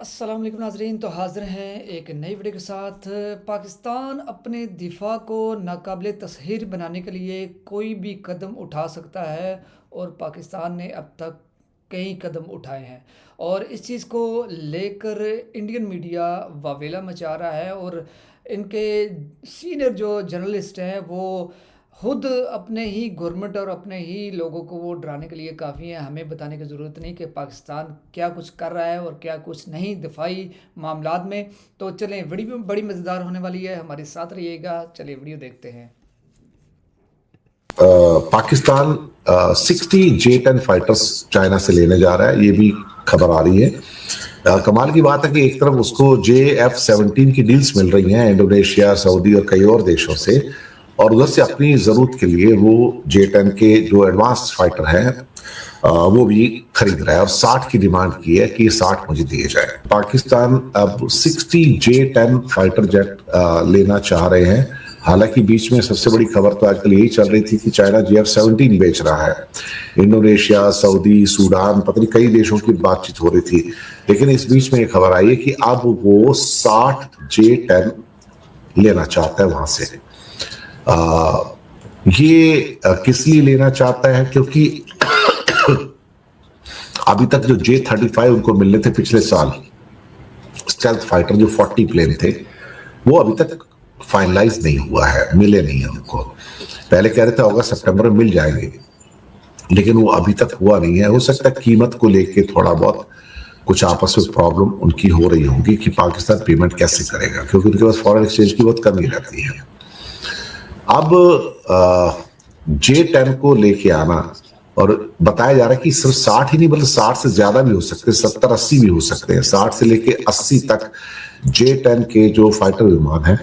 अस्सलाम वालेकुम नाज़रीन। तो हाज़िर हैं एक नई वीडियो के साथ। पाकिस्तान अपने दिफा को नाकाबिले तसहीर बनाने के लिए कोई भी कदम उठा सकता है और पाकिस्तान ने अब तक कई कदम उठाए हैं और इस चीज़ को लेकर इंडियन मीडिया वावेला मचा रहा है और इनके सीनियर जो जर्नलिस्ट हैं वो खुद अपने ही गवर्नमेंट और अपने ही लोगों को वो डराने के लिए काफ़ी हैं। हमें बताने की ज़रूरत नहीं कि पाकिस्तान क्या कुछ कर रहा है और क्या कुछ नहीं दिफाई मामलात में। तो चलें, वीडियो बड़ी मज़ेदार होने वाली है, हमारे साथ रहिएगा। चलिए वीडियो देखते हैं। पाकिस्तान 60 J-10 फाइटर्स चाइना से लेने जा रहा है, ये भी खबर आ रही है। कमाल की बात है कि एक तरफ उसको JF-17 की डील्स मिल रही हैं इंडोनेशिया, सऊदी और कई और देशों से, और उधर से अपनी जरूरत के लिए वो J-10 के जो एडवांस फाइटर हैं वो भी खरीद रहा है और 60 की डिमांड की है कि 60 मुझे दिए जाए। पाकिस्तान अब 60 J-10 फाइटर जेट लेना चाह रहे हैं। हालांकि बीच में सबसे बड़ी खबर तो आजकल यही चल रही थी कि चाइना JF-17 बेच रहा है। इंडोनेशिया, सऊदी, सूडान, पता नहीं कई देशों की बातचीत हो रही थी, लेकिन इस बीच में ये खबर आई है कि अब वो 60 J-10 लेना चाहता है वहां से। ये किस लिए लेना चाहता है? क्योंकि अभी तक जो J-35 उनको मिलने थे पिछले साल, स्टेल्थ फाइटर जो 40 प्लेन थे, वो अभी तक फाइनलाइज नहीं हुआ है, मिले नहीं है उनको। पहले कह रहे थे अगस्त सितंबर में मिल जाएंगे, लेकिन वो अभी तक हुआ नहीं है। हो सकता है कीमत को लेके थोड़ा बहुत कुछ आपस में प्रॉब्लम उनकी हो रही होगी कि पाकिस्तान पेमेंट कैसे करेगा, क्योंकि उनके पास फॉरेन एक्सचेंज की बहुत कमी रहती है। अब J-10 को लेके आना, और बताया जा रहा है कि सिर्फ 60 ही नहीं बल्कि 60 से ज्यादा भी हो सकते हैं, 70-80 भी हो सकते हैं। 60 से लेके 80 तक J-10 के जो फाइटर विमान है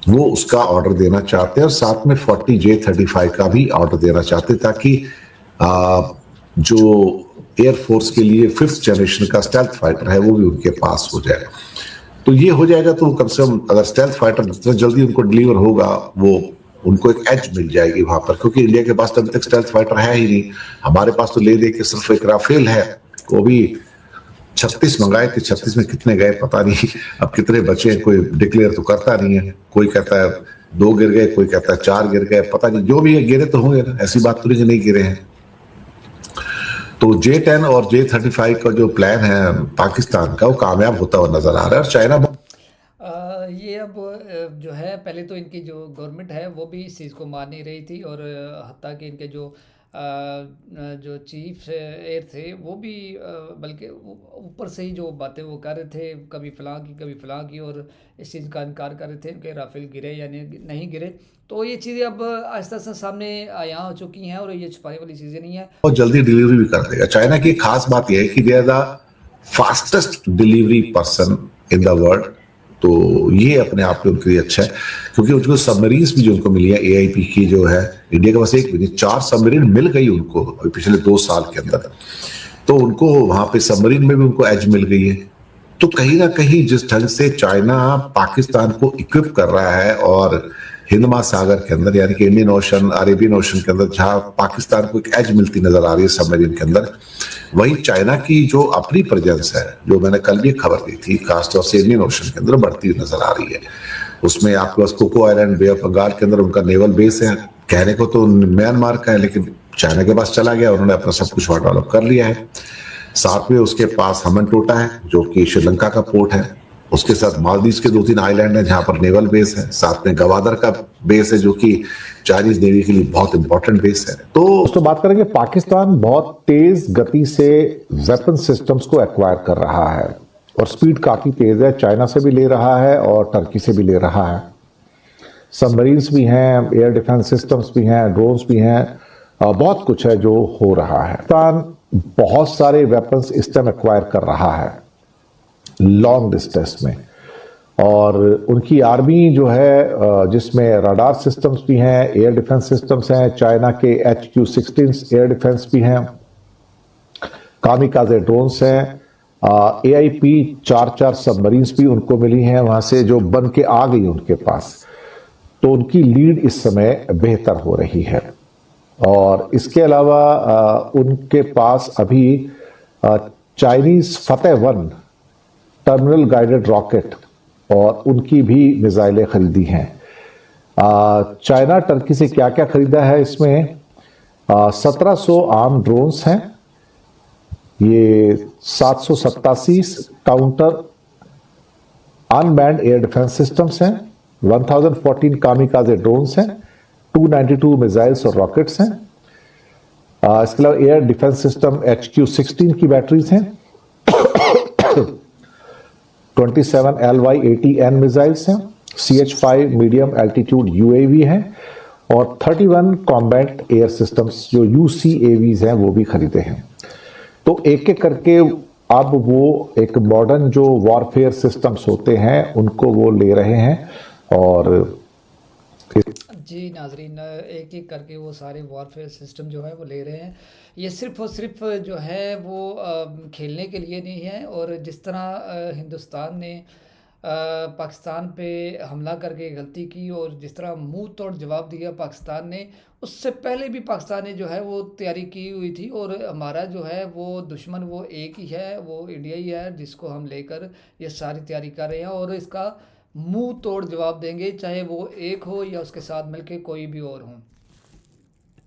वो उसका ऑर्डर देना चाहते हैं, और साथ में 40 J-35 का भी ऑर्डर देना चाहते हैं, ताकि जो एयरफोर्स के लिए 5th जनरेशन का स्टेल्थ फाइटर है वो भी उनके पास हो जाए। तो ये हो जाएगा तो कम से कम अगर स्टेल्थ फाइटर जितना जल्दी उनको डिलीवर होगा, वो उनको एक एज मिल जाएगी वहां पर, क्योंकि इंडिया के पास तो अभी तक स्टेल्थ फाइटर है ही नहीं। हमारे पास तो ले दे के सिर्फ एक राफेल है, वो भी 36 मंगाए थे, 36 में कितने गए पता नहीं, अब कितने बचे कोई डिक्लेयर तो करता नहीं है। कोई कहता है 2 गिर गए, कोई कहता है 4 गिर गए, पता नहीं, जो भी है गिरे तो होंगे ना, ऐसी बात तो नहीं गिरे हैं। तो J-10 और J-35 का जो प्लान है पाकिस्तान का, वो कामयाब होता हुआ नजर आ रहा है। और चाइना ये अब जो है, पहले तो इनकी जो गवर्नमेंट है वो भी इस चीज़ को मान नहीं रही थी और हत्ता कि इनके जो चीफ एयर थे वो भी बल्कि ऊपर से ही जो बातें वो कर रहे थे, कभी फलां की, और इस चीज़ का इनकार कर रहे थे कि राफेल गिरे या नहीं गिरे। तो ये चीज़ें अब आहिस्ता आहिस्ता सामने यहाँ हो चुकी हैं और ये छुपाने वाली चीज़ें नहीं है। बहुत जल्दी डिलीवरी भी कर देगा। चाइना की खास बात यह है कि they are the fastest delivery person in the world. तो ये अपने आप में उनके लिए अच्छा है, क्योंकि उनको सबमरीन्स भी जो उनको मिली है AIP की, जो है इंडिया के पास एक भी नहीं, 4 सबमरीन मिल गई उनको पिछले 2 साल के अंदर। तो उनको वहां पे सबमरीन में भी उनको एज मिल गई है। तो कहीं ना कहीं जिस ढंग से चाइना पाकिस्तान को इक्विप कर रहा है, और हिंद महासागर के अंदर यानी कि इंडियन ओशन, अरेबियन ओशन के अंदर जहां पाकिस्तान को एक एज मिलती नजर आ रही है सबमरीन के अंदर, वही चाइना की जो अपनी प्रेजेंस है, जो मैंने कल भी खबर दी थी, खासतौर से इंडियन ओशन के अंदर बढ़ती हुई नजर आ रही है। उसमें आपके पास Coco Island, Bay of Bengal के अंदर उनका नेवल बेस है। कहने को तो म्यांमार का है, लेकिन चाइना के पास चला गया, उन्होंने अपना सब कुछ डेवलप कर लिया है। साथ में उसके पास हमनटोटा है जो कि श्रीलंका का पोर्ट है। उसके साथ मालदीव के 2-3 आइलैंड है जहां पर नेवल बेस है। साथ में गवादर का बेस है जो कि चाइनीज नेवी के लिए बहुत इंपॉर्टेंट बेस है। तो दोस्तों बात करेंगे, पाकिस्तान बहुत तेज गति से वेपन सिस्टम्स को एक्वायर कर रहा है और स्पीड काफी तेज है। चाइना से भी ले रहा है और टर्की से भी ले रहा है। सबमरीन्स भी हैं, एयर डिफेंस सिस्टम्स भी हैं, ड्रोन्स भी हैं, बहुत कुछ है जो हो रहा है। पाकिस्तान बहुत सारे वेपन्स इस टाइम एक्वायर कर रहा है लॉन्ग डिस्टेंस में, और उनकी आर्मी जो है जिसमें रडार सिस्टम्स भी हैं, एयर डिफेंस सिस्टम्स हैं, चाइना के HQ-16 एयर डिफेंस भी हैं, कामिकाजे ड्रोन्स हैं, AIP 4 सबमरीन्स भी उनको मिली हैं वहां से जो बन के आ गई उनके पास। तो उनकी लीड इस समय बेहतर हो रही है। और इसके अलावा उनके पास अभी चाइनीज फतेह 1 टर्मिनल गाइडेड रॉकेट और उनकी भी मिसाइलें खरीदी हैं। चाइना टर्की से क्या क्या खरीदा है, इसमें 1700 आर्म ड्रोन्स हैं, ये 787 counter unmanned air defence systems हैं, 1014 कामिकाजे ड्रोन्स हैं, 292 मिसाइल्स और रॉकेट्स हैं। इसके अलावा एयर डिफेंस सिस्टम HQ-16 की बैटरीज हैं, 27 LY-80N मिसाइल्स हैं, CH-5 मीडियम एल्टीट्यूड UAV हैं और 31 कॉम्बैट एयर सिस्टम्स जो UCAVs हैं वो भी खरीदे हैं। तो एक एक करके अब वो एक मॉडर्न जो वॉरफेयर सिस्टम्स होते हैं उनको वो ले रहे हैं और जी नाजरीन, एक एक करके वो सारे वॉरफेयर सिस्टम जो है वो ले रहे हैं। ये सिर्फ़ और सिर्फ जो है वो खेलने के लिए नहीं है। और जिस तरह हिंदुस्तान ने पाकिस्तान पे हमला करके गलती की और जिस तरह मुंह तोड़ जवाब दिया पाकिस्तान ने, उससे पहले भी पाकिस्तान ने जो है वो तैयारी की हुई थी। और हमारा जो है वो दुश्मन वो एक ही है, वो इंडिया ही है, जिसको हम लेकर ये सारी तैयारी कर रहे हैं और इसका मुंह तोड़ जवाब देंगे, चाहे वो एक हो या उसके साथ मिलके कोई भी और हो।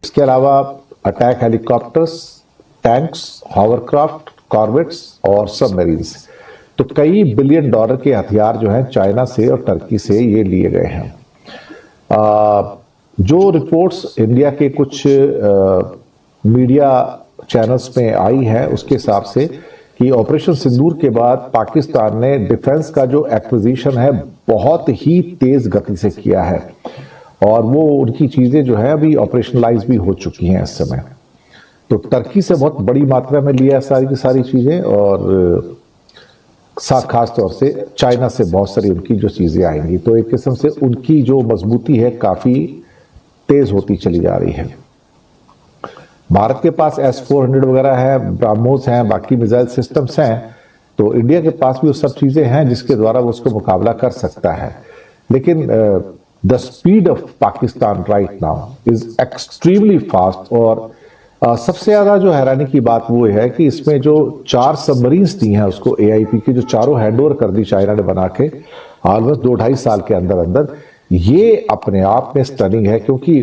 इसके अलावा attack helicopters, tanks, hovercraft, corvettes और सबमरीन्स, तो कई बिलियन डॉलर के हथियार जो हैं चाइना से और टर्की से ये लिए गए हैं। जो रिपोर्ट्स इंडिया के कुछ मीडिया चैनल्स में आई है उसके हिसाब से कि ऑपरेशन सिंदूर के बाद पाकिस्तान ने डिफेंस का जो एक्विजिशन है बहुत ही तेज गति से किया है और वो उनकी चीजें जो है अभी ऑपरेशनलाइज भी हो चुकी हैं इस समय। तो टर्की से बहुत बड़ी मात्रा में लिया है सारी की सारी चीजें और खास तौर से चाइना से बहुत सारी उनकी जो चीजें आएंगी, तो एक किस्म से उनकी जो मजबूती है काफी तेज होती चली जा रही है। भारत के पास S-400 वगैरह है, ब्राह्मोस हैं, बाकी मिसाइल सिस्टम्स हैं, तो इंडिया के पास भी वो सब चीजें हैं जिसके द्वारा वो उसको मुकाबला कर सकता है। लेकिन the speed of Pakistan right now is extremely fast और सबसे ज्यादा जो हैरानी की बात वो है कि इसमें जो 4 सबमरीन्स दी हैं उसको AIP की, जो चारों हैंडओवर कर दी चाइना ने बना के ऑलमोस्ट 2-2.5 साल के अंदर अंदर, ये अपने आप में स्टनिंग है क्योंकि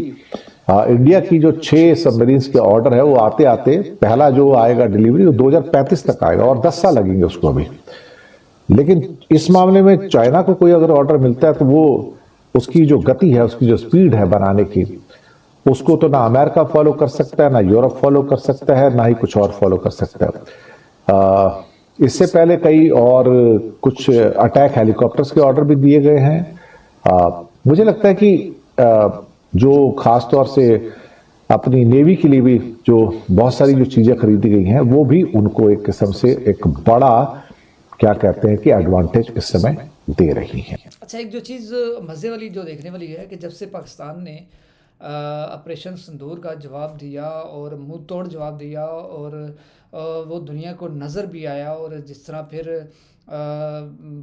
इंडिया की जो 6 सबमरीन्स के ऑर्डर है वो आते आते पहला जो आएगा डिलीवरी वो 2035 तक आएगा और 10 साल लगेंगे उसको अभी। लेकिन इस मामले में चाइना को कोई अगर ऑर्डर मिलता है तो वो उसकी जो गति है, उसकी जो स्पीड है बनाने की, उसको तो ना अमेरिका फॉलो कर सकता है, ना यूरोप फॉलो कर सकता है, ना ही कुछ और फॉलो कर सकता है। इससे पहले कई और कुछ अटैक हेलीकॉप्टर्स के ऑर्डर भी दिए गए हैं। मुझे लगता है कि जो खास तौर से अपनी नेवी के लिए भी जो बहुत सारी जो चीजें खरीदी गई हैं वो भी उनको एक किस्म से एक बड़ा क्या कहते हैं कि एडवांटेज इस समय दे रही है। अच्छा, एक जो चीज़ मज़े वाली जो देखने वाली है कि जब से पाकिस्तान ने ऑपरेशन सिंदूर का जवाब दिया और मुंह तोड़ जवाब दिया और वो दुनिया को नज़र भी आया और जिस तरह फिर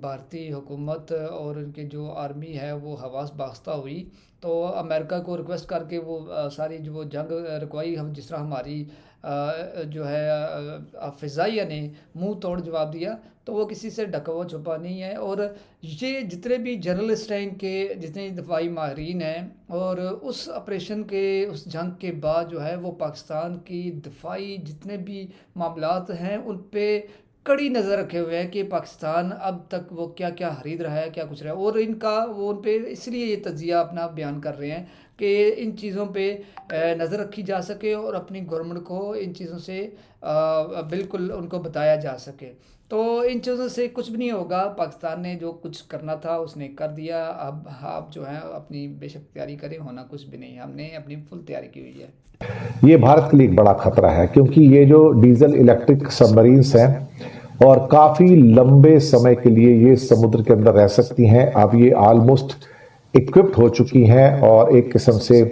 भारतीय हुकूमत और उनकी जो आर्मी है वो हवास बाख्ता हुई, तो अमेरिका को रिक्वेस्ट करके वो सारी जो वो जंग रुकवाई, हम जिस तरह हमारी जो है फ़िज़ाइया ने मुंह तोड़ जवाब दिया, तो वो किसी से ढका हुआ छुपा नहीं है। और ये जितने भी जर्नलिस्ट हैं इनके, जितने दफाई माहरीन हैं, और उस ऑपरेशन के उस जंग के बाद जो है वो पाकिस्तान की दफाई जितने भी मामलात हैं उन पर कड़ी नज़र रखे हुए हैं कि पाकिस्तान अब तक वो क्या क्या खरीद रहा है, क्या कुछ रहा है। और इनका वो उन पे इसलिए ये तज्जिया अपना बयान कर रहे हैं कि इन चीज़ों पे नज़र रखी जा सके और अपनी गवर्नमेंट को इन चीज़ों से बिल्कुल उनको बताया जा सके। तो इन चीज़ों से कुछ भी नहीं होगा, पाकिस्तान ने जो कुछ करना था उसने कर दिया। अब आप जो है अपनी बेशक तैयारी करें, होना कुछ भी नहीं, हमने अपनी फुल तैयारी की हुई है। ये भारत के लिए एक बड़ा खतरा है क्योंकि ये जो डीजल इलेक्ट्रिक सबमरीन्स हैं और काफी लंबे समय के लिए ये समुद्र के अंदर रह सकती हैं, अब ये ऑलमोस्ट इक्विप्ड हो चुकी हैं और एक किस्म से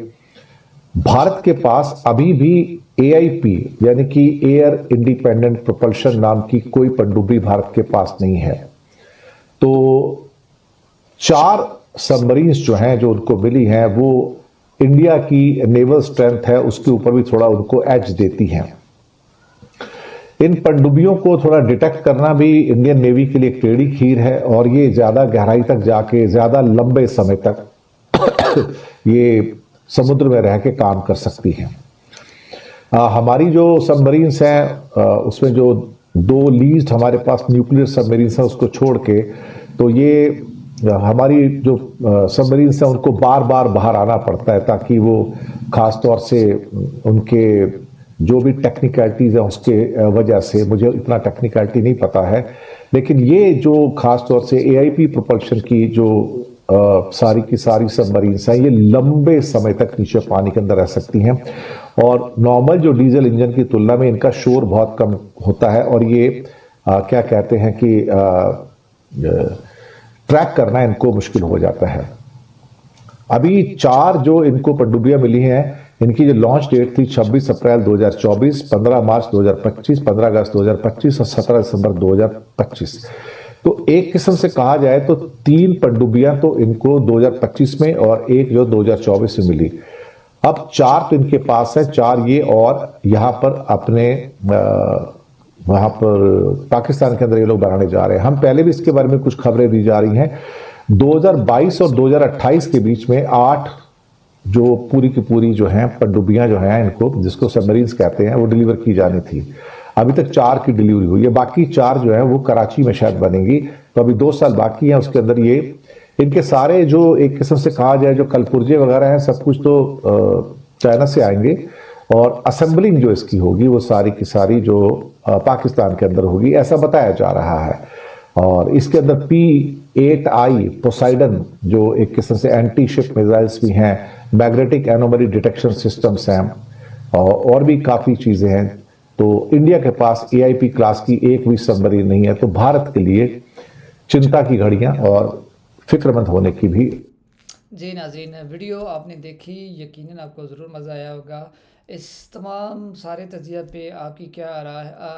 भारत के पास अभी भी AIP यानी कि एयर इंडिपेंडेंट प्रोपल्शन नाम की कोई पनडुब्बी भारत के पास नहीं है। तो 4 सबमरीन्स जो हैं जो उनको मिली हैं वो इंडिया की नेवल स्ट्रेंथ है उसके ऊपर भी थोड़ा उनको एज देती हैं। इन पनडुब्बियों को थोड़ा डिटेक्ट करना भी इंडियन नेवी के लिए एक टेढ़ी खीर है और ये ज़्यादा गहराई तक जाके ज़्यादा लंबे समय तक ये समुद्र में रह के काम कर सकती हैं। हमारी जो सबमरीन्स हैं उसमें जो 2 लीज्ड हमारे पास न्यूक्लियर सबमरीन्स हैं उसको छोड़ के, तो ये हमारी जो सबमरीन्स हैं उनको बार बार बाहर आना पड़ता है ताकि वो ख़ास तौर से उनके जो भी टेक्निकलिटीज़ हैं उसके वजह से, मुझे इतना टेक्निकलिटी नहीं पता है, लेकिन ये जो ख़ास तौर से AIP प्रोपल्शन की जो सारी की सारी सबमरीन्स हैं ये लंबे समय तक नीचे पानी के अंदर रह सकती हैं और नॉर्मल जो डीजल इंजन की तुलना में इनका शोर बहुत कम होता है और ये क्या कहते हैं कि ट्रैक करना इनको मुश्किल हो जाता है। अभी 4 जो इनको पनडुब्बियां मिली हैं, इनकी जो लॉन्च डेट थी 26 अप्रैल 2024, 15 मार्च 2025, 15 अगस्त 2025 और 17 दिसंबर 2025। तो एक किस्म से कहा जाए तो 3 पनडुब्बियां तो इनको 2025 में और एक जो 2024 में मिली। अब 4 तो इनके पास है, 4 ये और यहाँ पर अपने वहां पर पाकिस्तान के अंदर ये लोग बनाने जा रहे हैं। हम पहले भी इसके बारे में कुछ खबरें दी जा रही हैं। 2022 और 2028 के बीच में 8 जो पूरी की पूरी जो हैं पनडुब्बियां जो हैं इनको, जिसको सबमरीन्स कहते हैं, वो डिलीवर की जानी थी। अभी तक 4 की डिलीवरी हुई है, बाकी 4 जो है वो कराची में शायद बनेंगी। तो अभी 2 साल बाकी हैं, उसके अंदर ये इनके सारे जो एक किस्म से कहा जाए जो कलपुर्जे वगैरह हैं सब कुछ तो चाइना से आएंगे और असेंबलिंग जो इसकी होगी वो सारी की सारी जो पाकिस्तान के अंदर होगी, ऐसा बताया जा रहा है। और इसके अंदर P8I पोसाइडन जो एक किस्म से एंटी शिप मिसाइल्स भी हैं, मैग्नेटिक एनोमली डिटेक्शन सिस्टम्स हैं और भी काफ़ी चीज़ें हैं। तो इंडिया के पास AIP क्लास की एक भी सबमरीन नहीं है, तो भारत के लिए चिंता की घड़ियां और फिक्रमंद होने की भी। जी नाज़रीन, वीडियो आपने देखी, यकीनन आपको ज़रूर मज़ा आया होगा। इस तमाम सारे तजिया पे आपकी क्या आ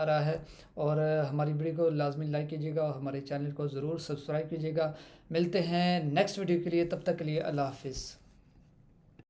रहा है और हमारी वीडियो को लाजमी लाइक कीजिएगा और हमारे चैनल को ज़रूर सब्सक्राइब कीजिएगा। मिलते हैं नेक्स्ट वीडियो के लिए, तब तक के लिए अल्लाह हाफिज़।